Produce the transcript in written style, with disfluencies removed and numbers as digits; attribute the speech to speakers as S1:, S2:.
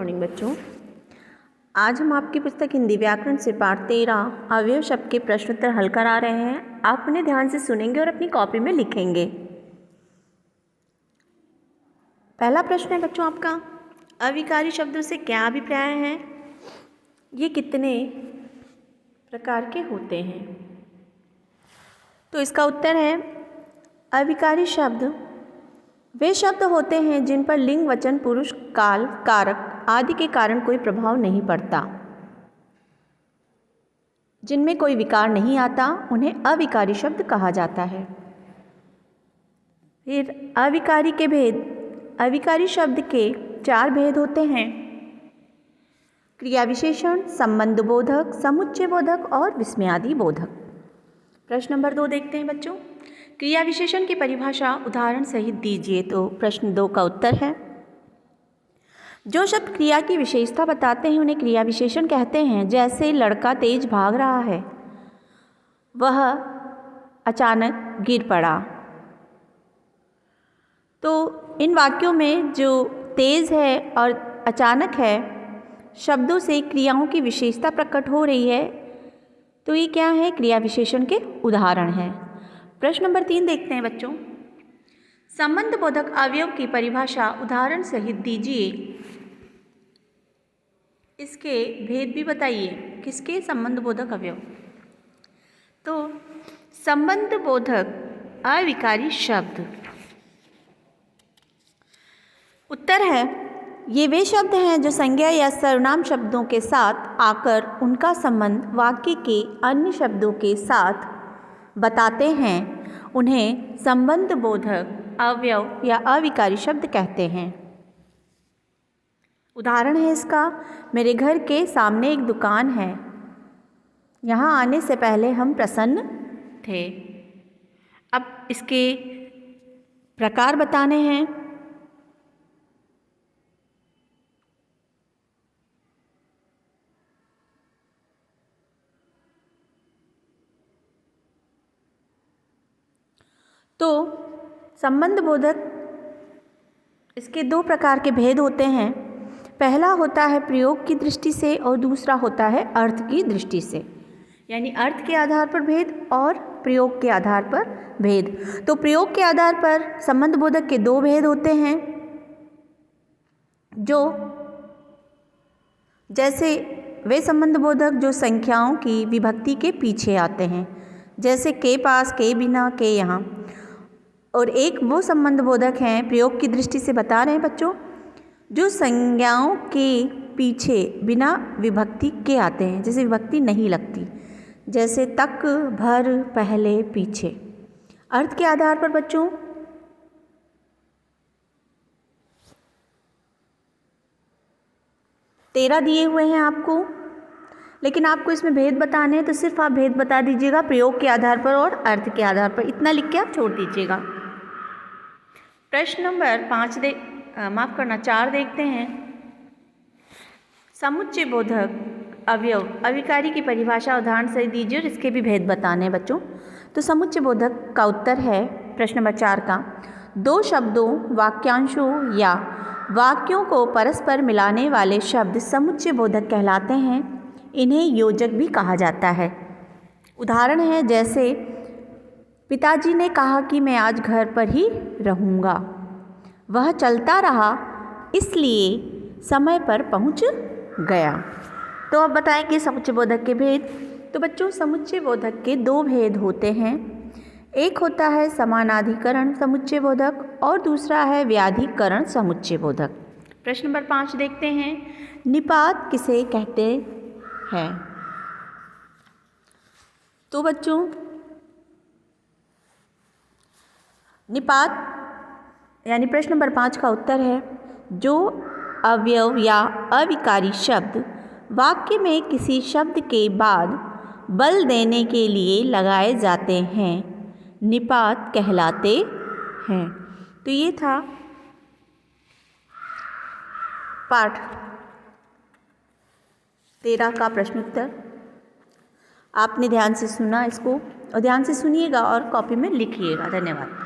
S1: Morning बच्चों। आज हम आपकी पुस्तक हिंदी व्याकरण से पाठ 13 अवयव शब्द के प्रश्नोत्तर हल करा रहे हैं। आप उन्हें ध्यान से सुनेंगे और अपनी कॉपी में लिखेंगे। पहला प्रश्न है बच्चों आपका, अविकारी शब्दों से क्या अभिप्राय है? ये कितने प्रकार के होते हैं? तो इसका उत्तर है, अविकारी शब्द वे शब्द होते हैं जिन पर लिंग, वचन, पुरुष, काल, कारक आदि के कारण कोई प्रभाव नहीं पड़ता, जिनमें कोई विकार नहीं आता, उन्हें अविकारी शब्द कहा जाता है। फिर अविकारी के भेद। अविकारी शब्द के 4 भेद होते हैं: क्रिया विशेषण, संबंध बोधक, समुच्चय बोधक और विस्मयादि बोधक। प्रश्न नंबर 2 देखते हैं बच्चों। क्रिया विशेषण की परिभाषा उदाहरण सहित दीजिए। तो प्रश्न 2 का उत्तर है, जो शब्द क्रिया की विशेषता बताते हैं उन्हें क्रिया विशेषण कहते हैं। जैसे लड़का तेज भाग रहा है, वह अचानक गिर पड़ा। तो इन वाक्यों में जो तेज है और अचानक है शब्दों से क्रियाओं की विशेषता प्रकट हो रही है। तो ये क्या है? क्रिया विशेषण के उदाहरण हैं। प्रश्न नंबर 3 देखते हैं बच्चों। संबंध बोधक अवयव की परिभाषा उदाहरण सहित दीजिए। इसके भेद भी बताइए। किसके? संबंध बोधक अवयव। तो संबंध बोधक अविकारी शब्द, उत्तर है, ये वे शब्द हैं जो संज्ञा या सर्वनाम शब्दों के साथ आकर उनका संबंध वाक्य के अन्य शब्दों के साथ बताते हैं। उन्हें संबंध बोधक अवयव या अविकारी शब्द कहते हैं। उदाहरण है इसका, मेरे घर के सामने एक दुकान है, यहाँ आने से पहले हम प्रसन्न थे। अब इसके प्रकार बताने हैं। तो संबंध बोधक, इसके 2 प्रकार के भेद होते हैं। पहला होता है प्रयोग की दृष्टि से और दूसरा होता है अर्थ की दृष्टि से, यानी अर्थ के आधार पर भेद और प्रयोग के आधार पर भेद। तो प्रयोग के आधार पर संबंध बोधक के 2 भेद होते हैं, जो जैसे वे संबंध बोधक जो संख्याओं की विभक्ति के पीछे आते हैं, जैसे के पास, के बिना, के यहाँ। और एक वो संबंध बोधक हैं, प्रयोग की दृष्टि से बता रहे हैं बच्चों, जो संज्ञाओं के पीछे बिना विभक्ति के आते हैं, जैसे विभक्ति नहीं लगती, जैसे तक, भर, पहले, पीछे। अर्थ के आधार पर बच्चों, तेरह दिए हुए हैं आपको, लेकिन आपको इसमें भेद बताने हैं, तो सिर्फ आप भेद बता दीजिएगा प्रयोग के आधार पर और अर्थ के आधार पर। इतना लिख के आप छोड़ दीजिएगा। प्रश्न नंबर 4 देखते हैं। समुच्चय बोधक अवयव अविकारी की परिभाषा उदाहरण से दीजिए और इसके भी भेद बताने हैं बच्चों। तो समुच्चय बोधक का उत्तर है प्रश्न नंबर 4 का, 2 शब्दों, वाक्यांशों या वाक्यों को परस्पर मिलाने वाले शब्द समुच्चय बोधक कहलाते हैं। इन्हें योजक भी कहा जाता है। उदाहरण है, जैसे पिताजी ने कहा कि मैं आज घर पर ही रहूँगा, वह चलता रहा इसलिए समय पर पहुँच गया। तो अब बताएंगे समुच्चय बोधक के भेद। तो बच्चों, समुच्चय बोधक के 2 भेद होते हैं। एक होता है समानाधिकरण समुच्चय बोधक और दूसरा है व्याधिकरण समुच्चय बोधक। प्रश्न नंबर 5 देखते हैं। निपात किसे कहते हैं? तो बच्चों, निपात यानी प्रश्न नंबर 5 का उत्तर है, जो अवयव या अविकारी शब्द वाक्य में किसी शब्द के बाद बल देने के लिए लगाए जाते हैं, निपात कहलाते हैं। तो ये था पाठ 13 का प्रश्नोत्तर। आपने ध्यान से सुना इसको, और ध्यान से सुनिएगा और कॉपी में लिखिएगा। धन्यवाद।